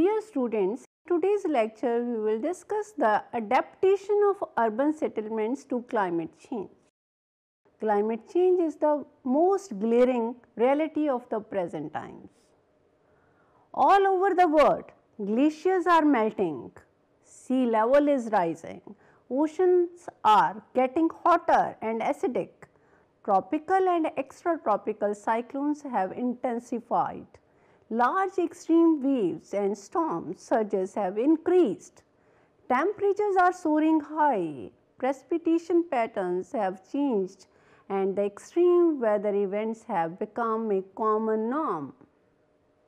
Dear students, in today's lecture we will discuss the adaptation of urban settlements to climate change. Climate change is the most glaring reality of the present times. All over the world, glaciers are melting, sea level is rising, oceans are getting hotter and acidic, tropical and extratropical cyclones have intensified. Large extreme waves and storm surges have increased. Temperatures are soaring high, precipitation patterns have changed, and the extreme weather events have become a common norm.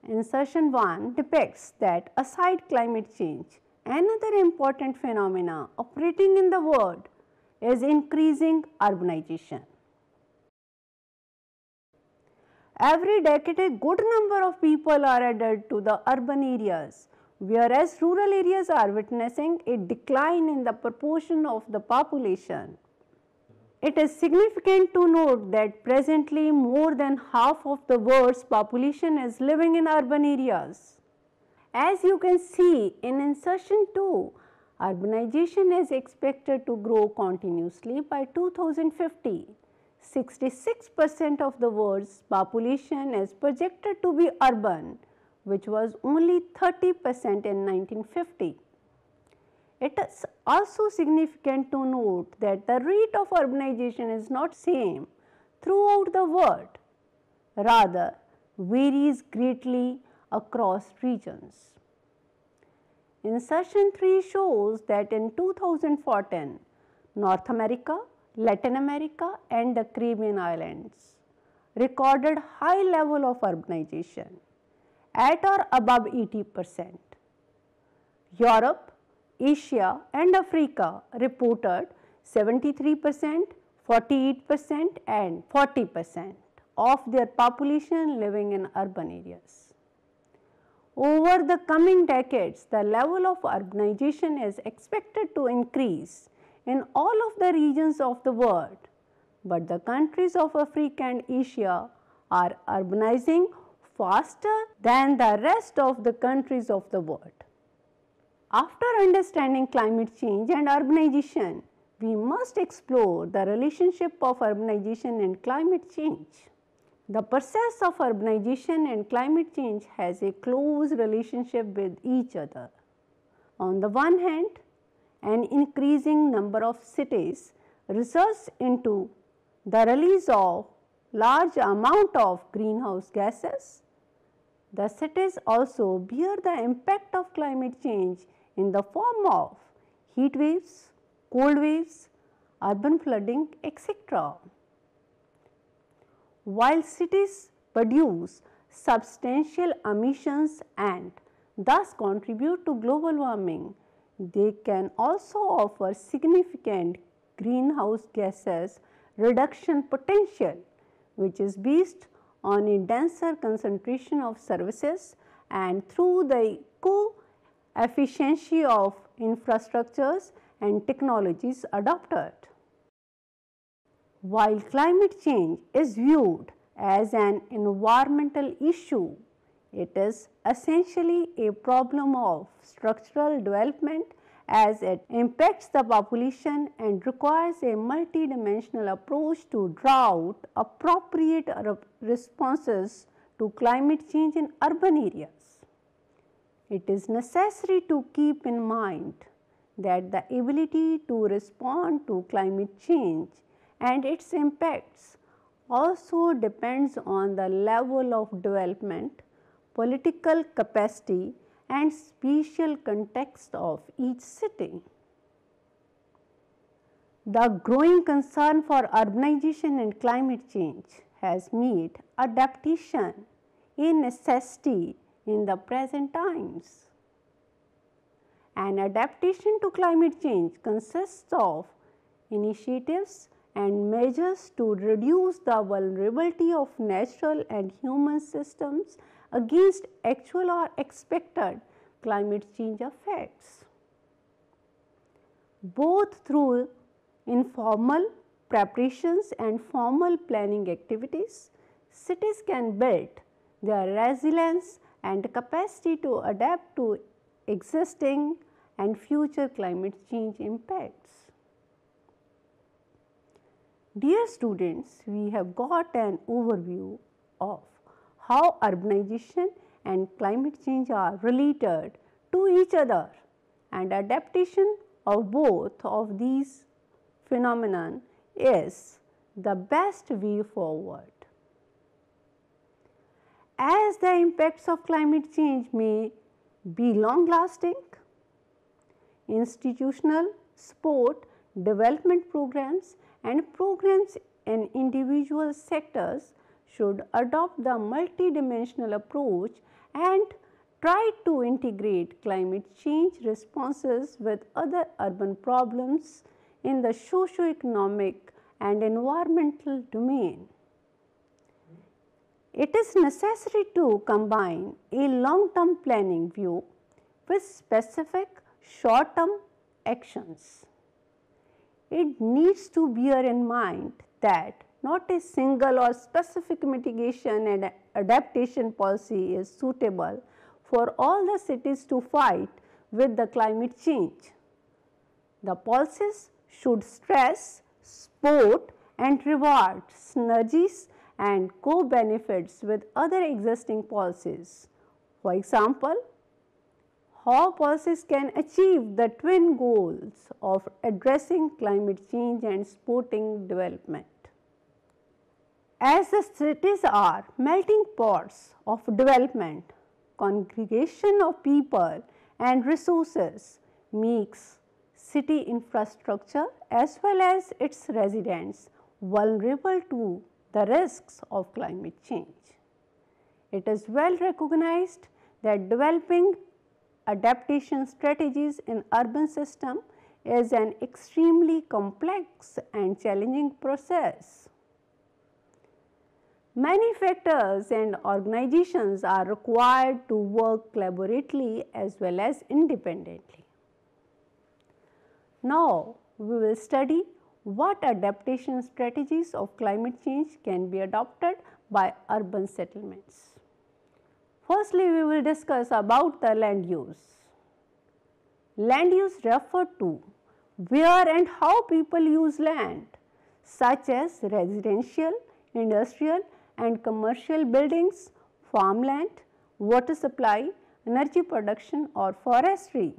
Insertion 1 depicts that aside climate change, another important phenomena operating in the world is increasing urbanization. Every decade, a good number of people are added to the urban areas, whereas rural areas are witnessing a decline in the proportion of the population. It is significant to note that presently more than half of the world's population is living in urban areas. As you can see in insertion 2, urbanization is expected to grow continuously by 2050. 66% of the world's population is projected to be urban, which was only 30% in 1950. It is also significant to note that the rate of urbanization is not same throughout the world, rather varies greatly across regions. Insertion 3 shows that in 2014, North America, Latin America and the Caribbean islands recorded high level of urbanization at or above 80%. Europe, Asia and Africa reported 73%, 48% and 40% of their population living in urban areas. Over the coming decades, the level of urbanization is expected to increase in all of the regions of the world, but the countries of Africa and Asia are urbanizing faster than the rest of the countries of the world. After understanding climate change and urbanization, we must explore the relationship of urbanization and climate change. The process of urbanization and climate change has a close relationship with each other. On the one hand, an increasing number of cities results into the release of large amount of greenhouse gases. The cities also bear the impact of climate change in the form of heat waves, cold waves, urban flooding, etc. While cities produce substantial emissions and thus contribute to global warming, they can also offer significant greenhouse gases reduction potential, which is based on a denser concentration of services and through the efficiency of infrastructures and technologies adopted. While climate change is viewed as an environmental issue, it is essentially a problem of structural development as it impacts the population and requires a multidimensional approach to draw out appropriate responses to climate change in urban areas. It is necessary to keep in mind that the ability to respond to climate change and its impacts also depends on the level of development, political capacity and spatial context of each city. The growing concern for urbanization and climate change has made adaptation a necessity in the present times. An adaptation to climate change consists of initiatives and measures to reduce the vulnerability of natural and human systems against actual or expected climate change effects. Both through informal preparations and formal planning activities, cities can build their resilience and capacity to adapt to existing and future climate change impacts. Dear students, we have got an overview of how urbanization and climate change are related to each other, and adaptation of both of these phenomena is the best way forward. As the impacts of climate change may be long lasting, institutional support, development programs and programs in individual sectors should adopt the multidimensional approach and try to integrate climate change responses with other urban problems in the socio-economic and environmental domain. It is necessary to combine a long-term planning view with specific short-term actions. It needs to bear in mind that not a single or specific mitigation and adaptation policy is suitable for all the cities to fight with the climate change. The policies should stress, support and reward synergies and co-benefits with other existing policies. For example, how policies can achieve the twin goals of addressing climate change and supporting development. As the cities are melting pots of development, congregation of people and resources makes city infrastructure as well as its residents vulnerable to the risks of climate change. It is well recognized that developing adaptation strategies in urban system is an extremely complex and challenging process. Many factors and organizations are required to work collaboratively as well as independently. Now, we will study what adaptation strategies of climate change can be adopted by urban settlements. Firstly, we will discuss about the land use. Land use refers to where and how people use land, such as residential, industrial and commercial buildings, farmland, water supply, energy production or forestry.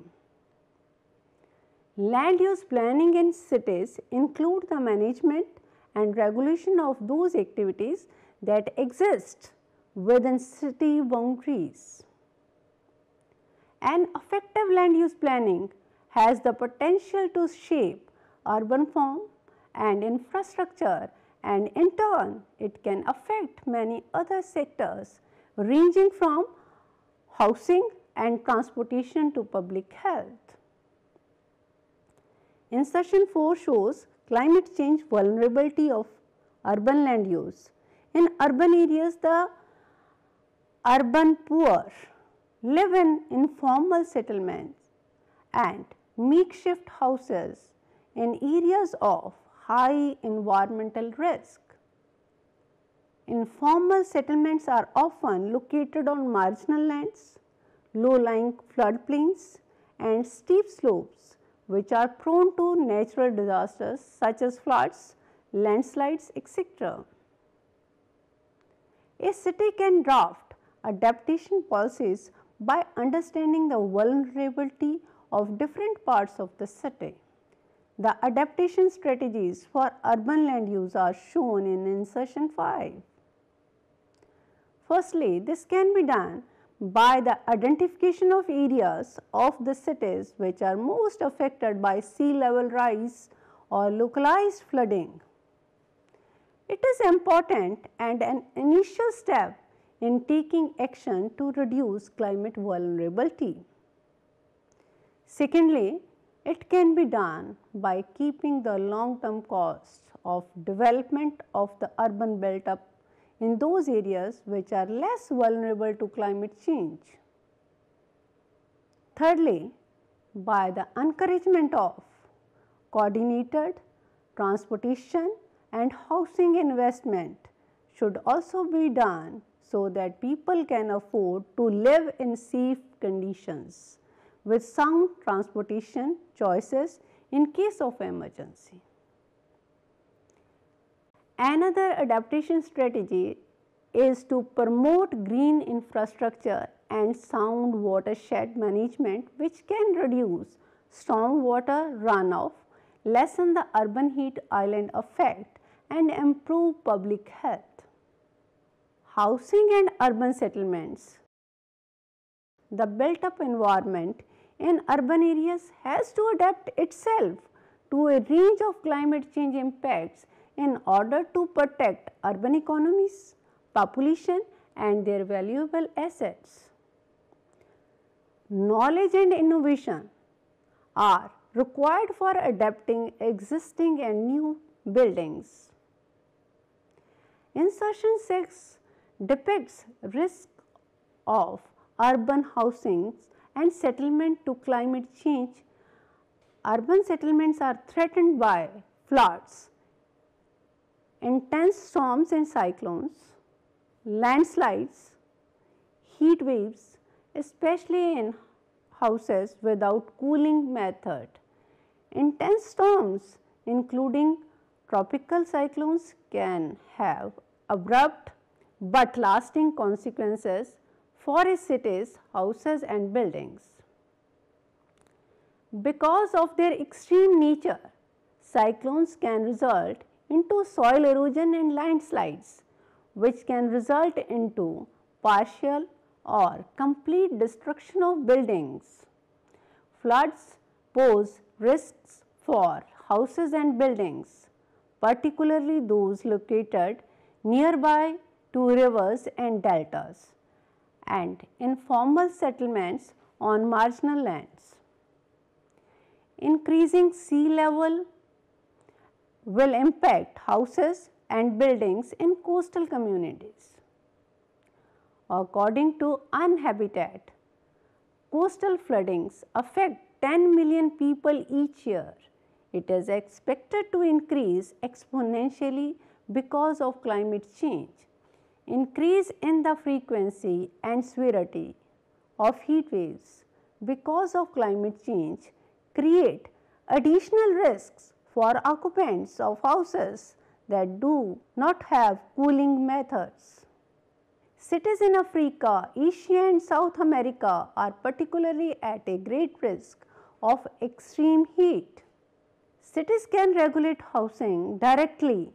Land use planning in cities include the management and regulation of those activities that exist within city boundaries. An effective land use planning has the potential to shape urban form and infrastructure, and in turn it can affect many other sectors ranging from housing and transportation to public health. Insertion 4 shows climate change vulnerability of urban land use. In urban areas, the urban poor live in informal settlements and makeshift houses in areas of high environmental risk. Informal settlements are often located on marginal lands, low-lying floodplains and steep slopes which are prone to natural disasters such as floods, landslides, etc. A city can draft adaptation policies by understanding the vulnerability of different parts of the city. The adaptation strategies for urban land use are shown in insertion 5. Firstly, this can be done by the identification of areas of the cities which are most affected by sea level rise or localized flooding. It is important and an initial step in taking action to reduce climate vulnerability. Secondly, it can be done by keeping the long-term costs of development of the urban belt up in those areas which are less vulnerable to climate change. Thirdly, by the encouragement of coordinated transportation and housing investment should also be done so that people can afford to live in safe conditions with sound transportation choices in case of emergency. Another adaptation strategy is to promote green infrastructure and sound watershed management, which can reduce stormwater runoff, lessen the urban heat island effect, and improve public health. Housing and urban settlements. The built-up environment in urban areas has to adapt itself to a range of climate change impacts in order to protect urban economies, population, and their valuable assets. Knowledge and innovation are required for adapting existing and new buildings. Insertion 6 depicts risk of urban housing and settlement to climate change. Urban settlements are threatened by floods, intense storms and cyclones, landslides, heat waves, especially in houses without cooling method. Intense storms, including tropical cyclones, can have abrupt but lasting consequences for cities, houses, and buildings. Because of their extreme nature, cyclones can result into soil erosion and landslides, which can result into partial or complete destruction of buildings. Floods pose risks for houses and buildings, particularly those located nearby to rivers and deltas, and informal settlements on marginal lands. Increasing sea level will impact houses and buildings in coastal communities. According to UNHabitat, coastal floodings affect 10 million people each year. It is expected to increase exponentially because of climate change. Increase in the frequency and severity of heat waves because of climate change create additional risks for occupants of houses that do not have cooling methods. Cities in Africa, Asia and South America are particularly at a great risk of extreme heat. Cities can regulate housing directly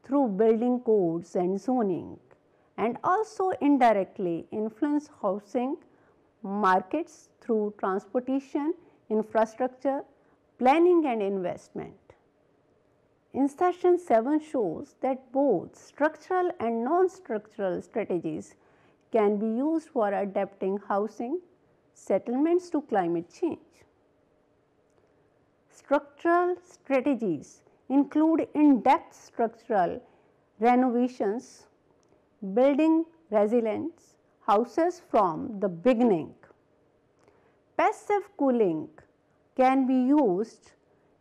through building codes and zoning, and also indirectly influence housing markets through transportation, infrastructure, planning and investment. Insertion 7 shows that both structural and non-structural strategies can be used for adapting housing settlements to climate change. Structural strategies include in-depth structural renovations, building resilient houses from the beginning. Passive cooling can be used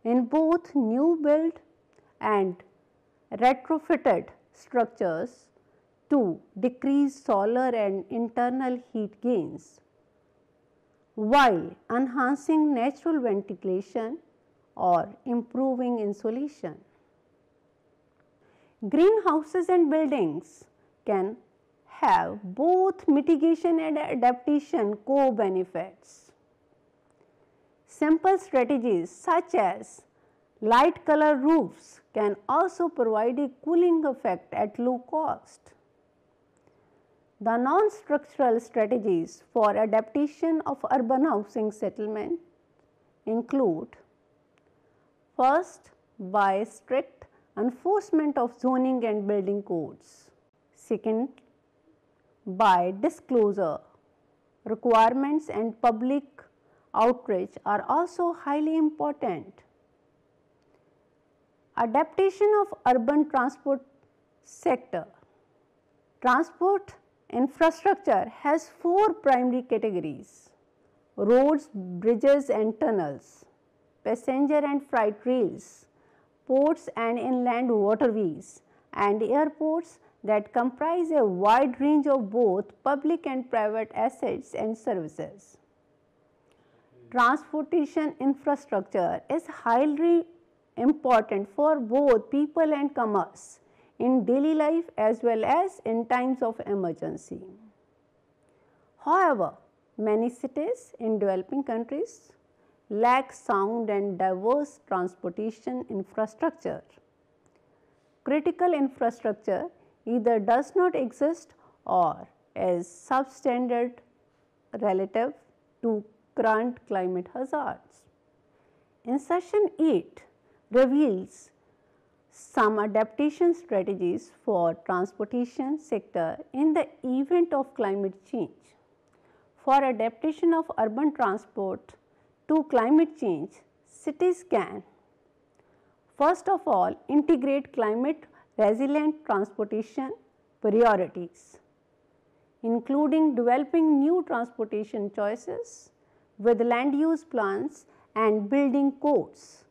in both new build and retrofitted structures to decrease solar and internal heat gains, while enhancing natural ventilation or improving insulation. Greenhouses and buildings can have both mitigation and adaptation co-benefits. Simple strategies such as light color roofs can also provide a cooling effect at low cost. The non-structural strategies for adaptation of urban housing settlement include: first, by strict enforcement of zoning and building codes. Second, by disclosure requirements and public outreach are also highly important. Adaptation of urban transport sector. Transport infrastructure has 4 primary categories: roads, bridges and tunnels, passenger and freight rails, ports and inland waterways, and airports that comprise a wide range of both public and private assets and services. Transportation infrastructure is highly important for both people and commerce in daily life as well as in times of emergency. However, many cities in developing countries lack sound and diverse transportation infrastructure. Critical infrastructure either does not exist or is substandard relative to current climate hazards. In session 8 reveals some adaptation strategies for transportation sector in the event of climate change. For adaptation of urban transport to climate change, cities can first of all integrate climate resilient transportation priorities, including developing new transportation choices with land use plans and building codes.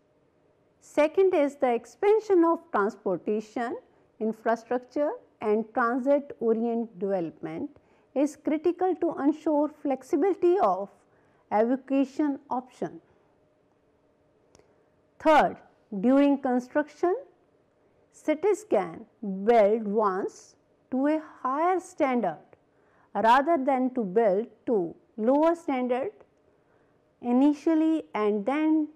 Second is the expansion of transportation infrastructure and transit oriented development is critical to ensure flexibility of evacuation option. Third, during construction, cities can build once to a higher standard rather than to build to lower standard initially and then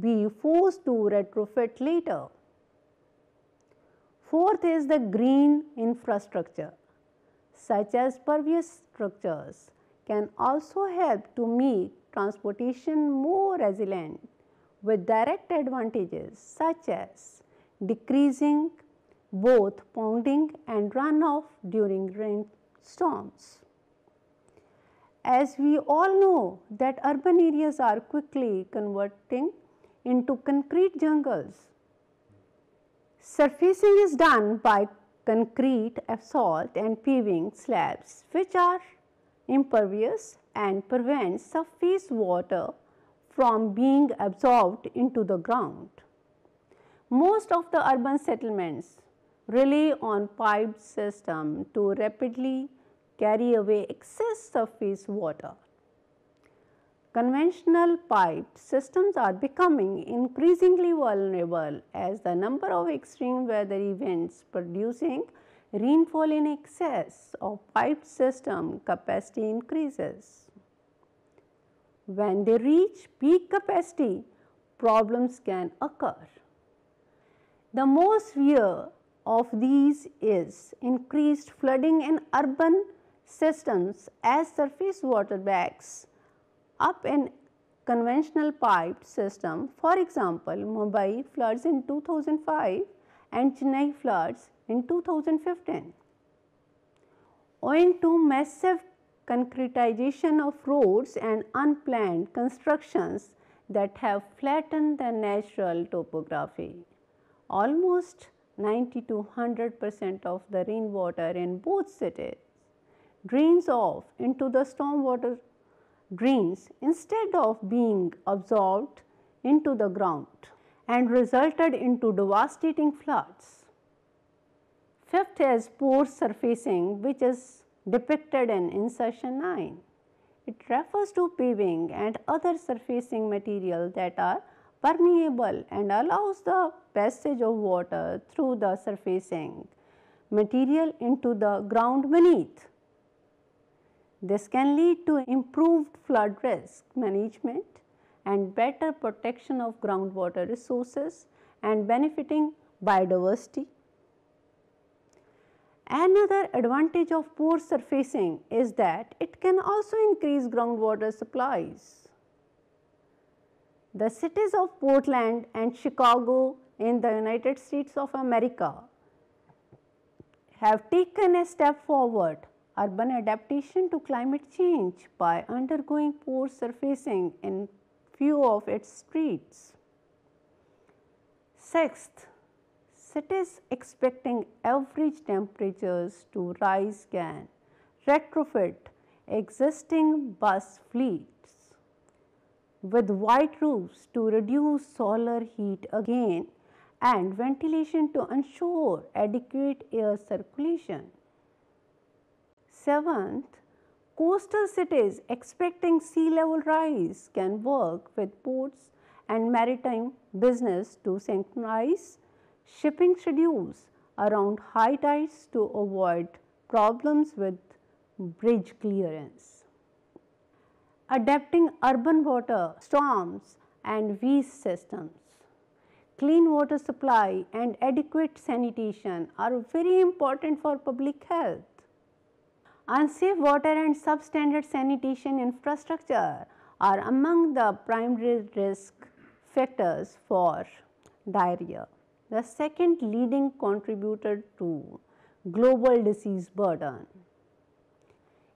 be forced to retrofit later. Fourth is the green infrastructure, such as pervious structures, can also help to make transportation more resilient with direct advantages such as decreasing both ponding and runoff during rainstorms. As we all know that urban areas are quickly converting into concrete jungles. Surfacing is done by concrete, asphalt and paving slabs which are impervious and prevent surface water from being absorbed into the ground. Most of the urban settlements rely on piped system to rapidly carry away excess surface water. Conventional piped systems are becoming increasingly vulnerable as the number of extreme weather events producing rainfall in excess of piped system capacity increases. When they reach peak capacity, problems can occur. The most severe of these is increased flooding in urban systems as surface water backs up in conventional piped system. For example, Mumbai floods in 2005 and Chennai floods in 2015. Owing to massive concretization of roads and unplanned constructions that have flattened the natural topography, almost 90 to 100% of the rainwater in both cities drains off into the stormwater drains instead of being absorbed into the ground and resulted into devastating floods. Fifth is poor surfacing, which is depicted in insertion 9. It refers to paving and other surfacing material that are permeable and allows the passage of water through the surfacing material into the ground beneath. This can lead to improved flood risk management and better protection of groundwater resources and benefiting biodiversity. Another advantage of poor surfacing is that it can also increase groundwater supplies. The cities of Portland and Chicago in the United States of America have taken a step forward urban adaptation to climate change by undergoing poor surfacing in few of its streets. Sixth, cities expecting average temperatures to rise can retrofit existing bus fleets with white roofs to reduce solar heat again and ventilation to ensure adequate air circulation. Seventh, coastal cities expecting sea level rise can work with ports and maritime business to synchronize shipping schedules around high tides to avoid problems with bridge clearance. Adapting urban water, storms and waste systems. Clean water supply and adequate sanitation are very important for public health. Unsafe water and substandard sanitation infrastructure are among the primary risk factors for diarrhea, the second leading contributor to global disease burden.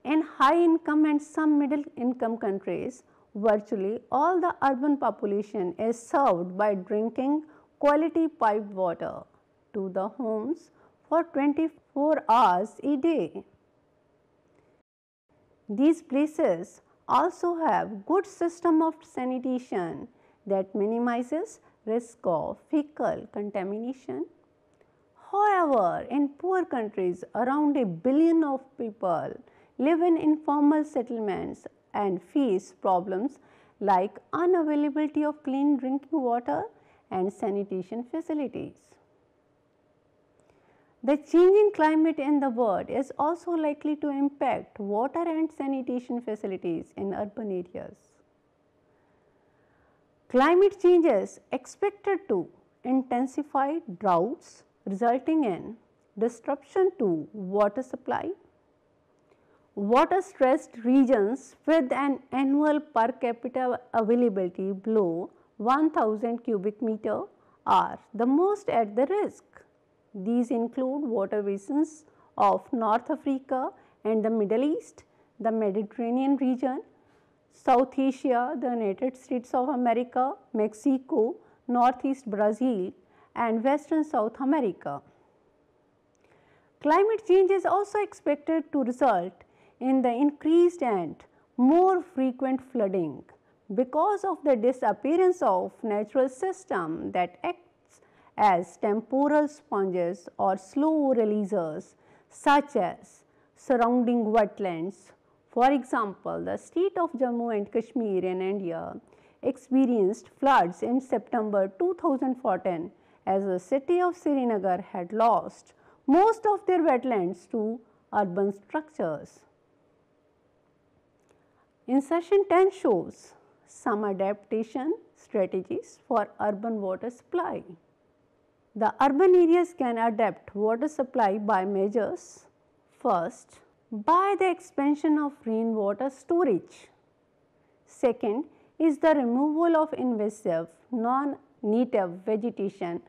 In high income and some middle income countries, virtually all the urban population is served by drinking quality piped water to the homes for 24 hours a day. These places also have good system of sanitation that minimizes risk of fecal contamination. However, in poor countries, around 1 billion of people live in informal settlements and face problems like unavailability of clean drinking water and sanitation facilities. The changing climate in the world is also likely to impact water and sanitation facilities in urban areas. Climate changes expected to intensify droughts resulting in disruption to water supply. Water stressed regions with an annual per capita availability below 1000 cubic meter are the most at the risk. These include water basins of North Africa and the Middle East, the Mediterranean region, South Asia, the United States of America, Mexico, Northeast Brazil and Western South America. Climate change is also expected to result in the increased and more frequent flooding because of the disappearance of natural system that acts as temporal sponges or slow releasers such as surrounding wetlands. For example, the state of Jammu and Kashmir in India experienced floods in September 2014 as the city of Srinagar had lost most of their wetlands to urban structures. In session 10 shows some adaptation strategies for urban water supply. The urban areas can adapt water supply by measures. First, by the expansion of rainwater storage. Second is the removal of invasive non-native vegetation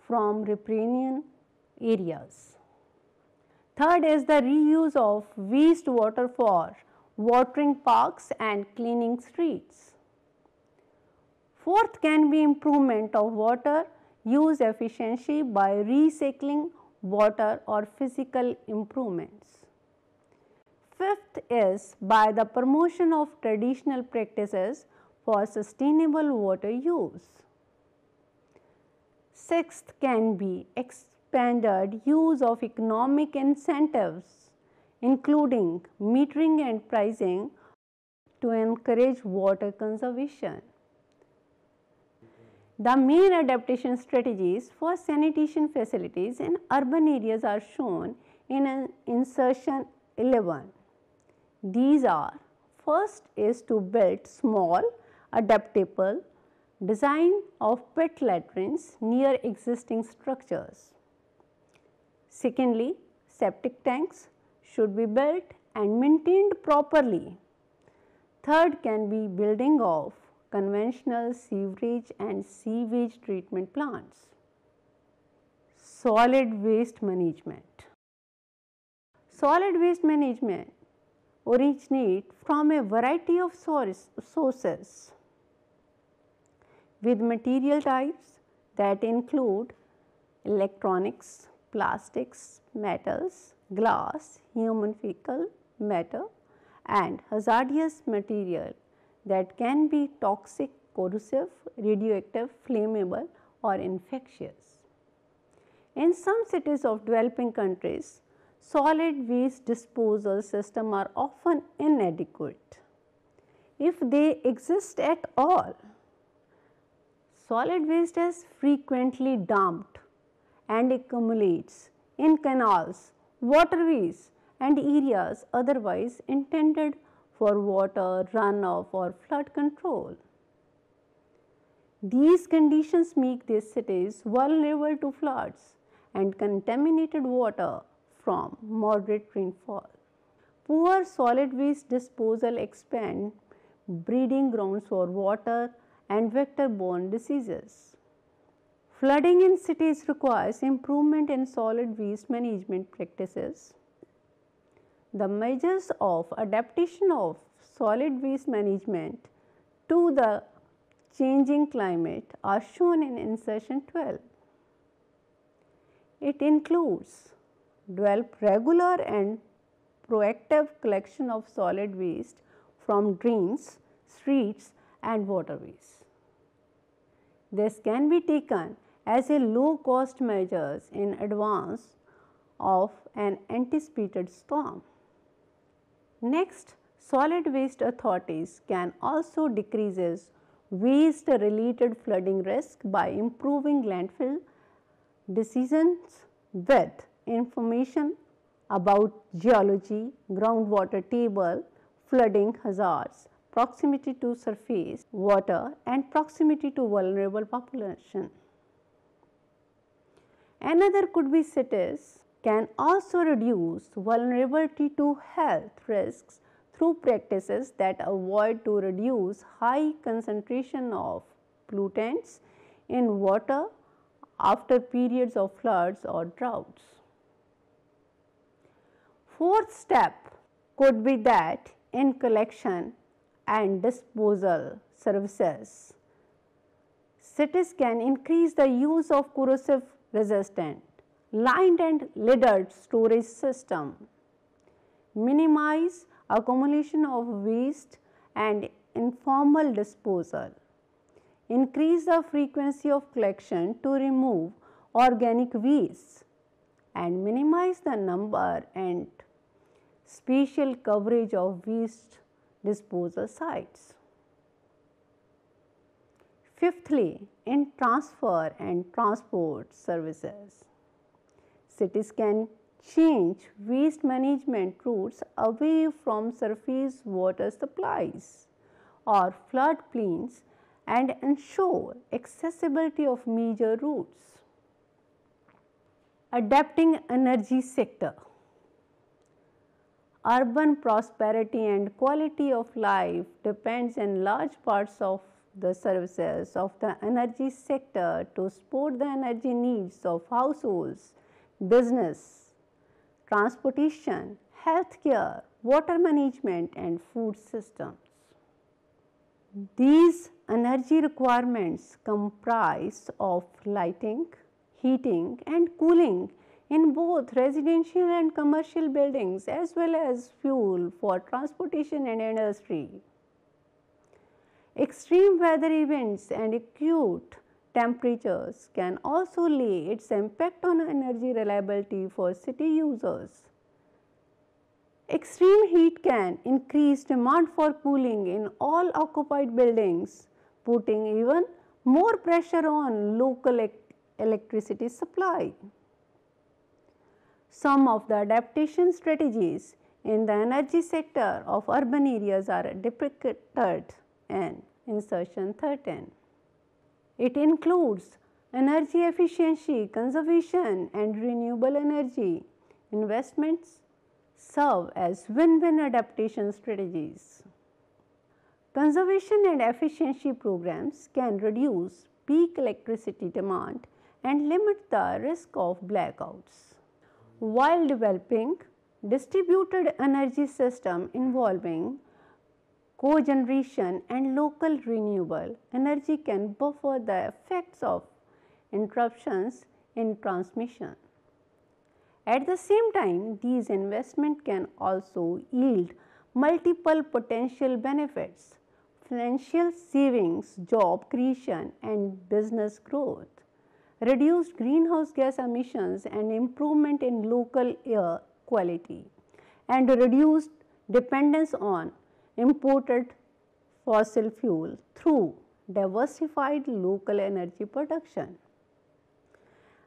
from riparian areas. Third is the reuse of wastewater for watering parks and cleaning streets. Fourth can be improvement of water use efficiency by recycling water or physical improvements. Fifth is by the promotion of traditional practices for sustainable water use. Sixth can be expanded use of economic incentives including metering and pricing to encourage water conservation. The main adaptation strategies for sanitation facilities in urban areas are shown in insertion 11. These are: first is to build small adaptable design of pit latrines near existing structures. Secondly, septic tanks should be built and maintained properly. Third can be building of conventional sewerage and sewage treatment plants. Solid waste management. Solid waste management originate from a variety of sources with material types that include electronics, plastics, metals, glass, human fecal matter and hazardous material that can be toxic, corrosive, radioactive, flammable or infectious. In some cities of developing countries, solid waste disposal systems are often inadequate, if they exist at all. Solid waste is frequently dumped and accumulates in canals, waterways, and areas otherwise intended for water, runoff, or flood control. These conditions make these cities vulnerable to floods and contaminated water from moderate rainfall. Poor solid waste disposal expand breeding grounds for water and vector-borne diseases. Flooding in cities requires improvement in solid waste management practices. The measures of adaptation of solid waste management to the changing climate are shown in insertion 12. It includes develop regular and proactive collection of solid waste from drains, streets, and waterways. This can be taken as a low cost measures in advance of an anticipated storm. Next, solid waste authorities can also decrease waste related flooding risk by improving landfill decisions with information about geology, groundwater table, flooding hazards, proximity to surface water, and proximity to vulnerable population. Another could be cities can also reduce vulnerability to health risks through practices that avoid to reduce high concentration of pollutants in water after periods of floods or droughts. Fourth step could be that in collection and disposal services, cities can increase the use of corrosive resistant lined and lidded storage system, minimize accumulation of waste and informal disposal, increase the frequency of collection to remove organic waste, and minimize the number and spatial coverage of waste disposal sites. Fifthly, in transfer and transport services, cities can change waste management routes away from surface water supplies or floodplains and ensure accessibility of major routes. Adapting energy sector. Urban prosperity and quality of life depends in large parts of the services of the energy sector to support the energy needs of households, business, transportation, healthcare, water management, and food systems. These energy requirements comprise of lighting, heating, and cooling in both residential and commercial buildings, as well as fuel for transportation and industry. Extreme weather events and acute temperatures can also lay its impact on energy reliability for city users. Extreme heat can increase demand for cooling in all occupied buildings, putting even more pressure on local electricity supply. Some of the adaptation strategies in the energy sector of urban areas are depicted in insertion 13. It includes energy efficiency, conservation, and renewable energy investments serve as win-win adaptation strategies. Conservation and efficiency programs can reduce peak electricity demand and limit the risk of blackouts, while developing distributed energy system involving cogeneration and local renewable energy can buffer the effects of interruptions in transmission. At the same time, these investments can also yield multiple potential benefits: financial savings, job creation, and business growth. reduced greenhouse gas emissions and improvement in local air quality, and reduced dependence on imported fossil fuel through diversified local energy production.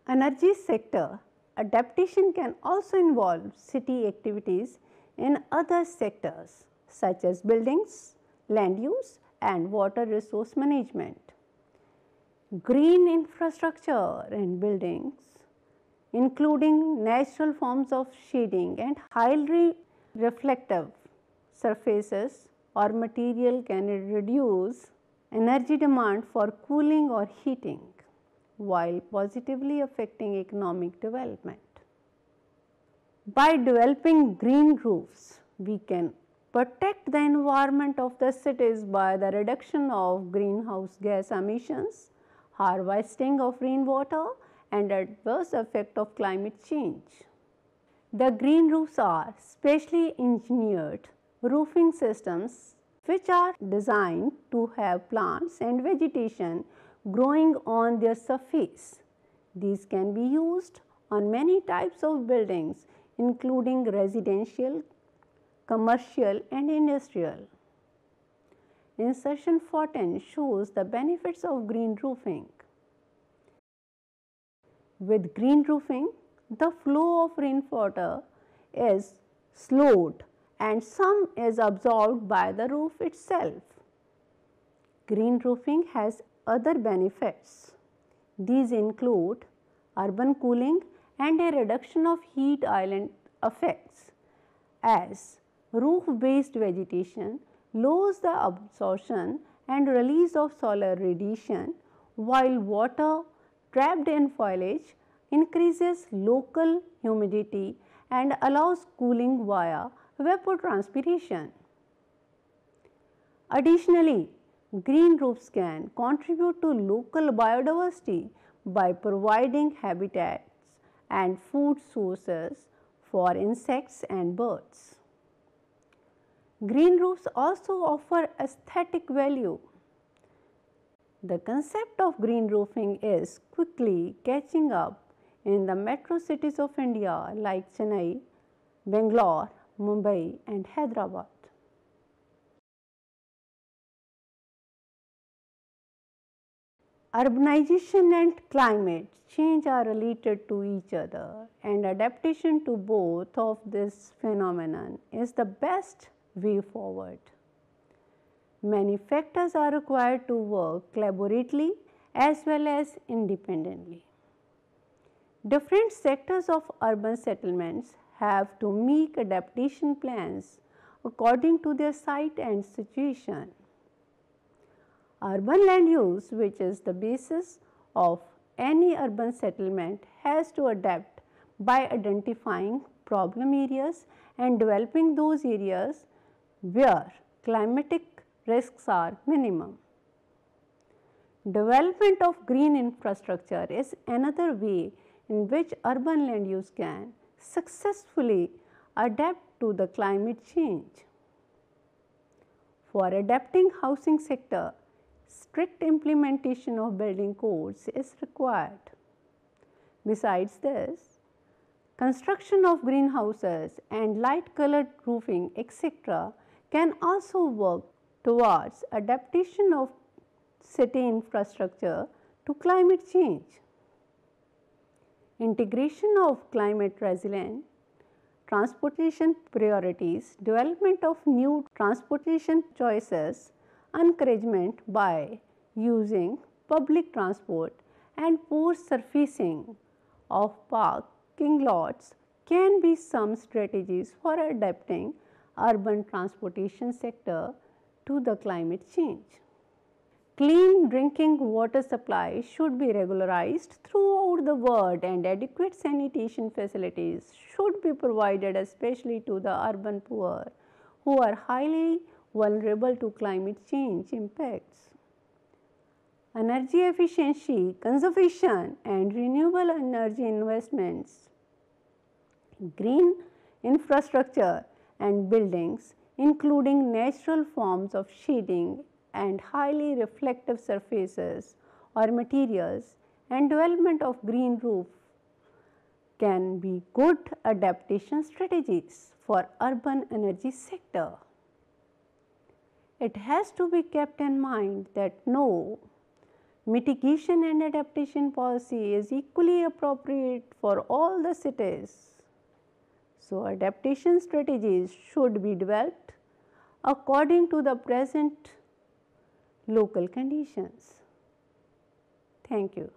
Energy sector adaptation can also involve city activities in other sectors such as buildings, land use, and water resource management. Green infrastructure and buildings, including natural forms of shading and highly reflective surfaces or material, can reduce energy demand for cooling or heating, while positively affecting economic development. By developing green roofs, we can protect the environment of the cities by the reduction of greenhouse gas emissions, harvesting of rainwater, and adverse effect of climate change. The green roofs are specially engineered roofing systems which are designed to have plants and vegetation growing on their surface. These can be used on many types of buildings, including residential, commercial, and industrial. Insertion 14 shows the benefits of green roofing. With green roofing, the flow of rainwater is slowed and some is absorbed by the roof itself. Green roofing has other benefits. These include urban cooling and a reduction of heat island effects, as roof-based vegetation lowers the absorption and release of solar radiation, while water trapped in foliage increases local humidity and allows cooling via evapotranspiration. Additionally, green roofs can contribute to local biodiversity by providing habitats and food sources for insects and birds. Green roofs also offer aesthetic value. The concept of green roofing is quickly catching up in the metro cities of India like Chennai, Bangalore, Mumbai, and Hyderabad. Urbanization and climate change are related to each other, and adaptation to both of this phenomenon is the best way forward. Many factors are required to work collaboratively as well as independently. Different sectors of urban settlements have to make adaptation plans according to their site and situation. Urban land use, which is the basis of any urban settlement, has to adapt by identifying problem areas and developing those areas where climatic risks are minimum. Development of green infrastructure is another way in which urban land use can successfully adapt to the climate change. For adapting housing sector, strict implementation of building codes is required. Besides this, construction of greenhouses and light colored roofing, etc., can also work towards adaptation of city infrastructure to climate change. Integration of climate resilient transportation priorities, development of new transportation choices, encouragement by using public transport, and post surfacing of parking lots can be some strategies for adapting urban transportation sector to the climate change. Clean drinking water supply should be regularized throughout the world, and adequate sanitation facilities should be provided, especially to the urban poor who are highly vulnerable to climate change impacts. Energy efficiency, conservation, and renewable energy investments, green infrastructure and buildings, including natural forms of shading and highly reflective surfaces or materials, and development of green roof can be good adaptation strategies for urban energy sector. It has to be kept in mind that no mitigation and adaptation policy is equally appropriate for all the cities. So, adaptation strategies should be developed according to the present local conditions. Thank you.